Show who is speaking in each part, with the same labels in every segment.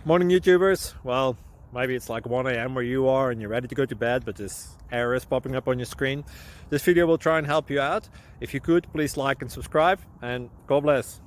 Speaker 1: Morning YouTubers. Well, maybe it's like 1 a.m. where you are and you're ready to go to bed, but this error is popping up on your screen. This video will try and help you out. If you could, please like and subscribe, and God bless.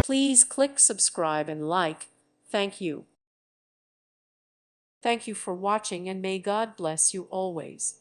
Speaker 2: Please click subscribe and like. Thank you. Thank you for watching, and may God bless you always.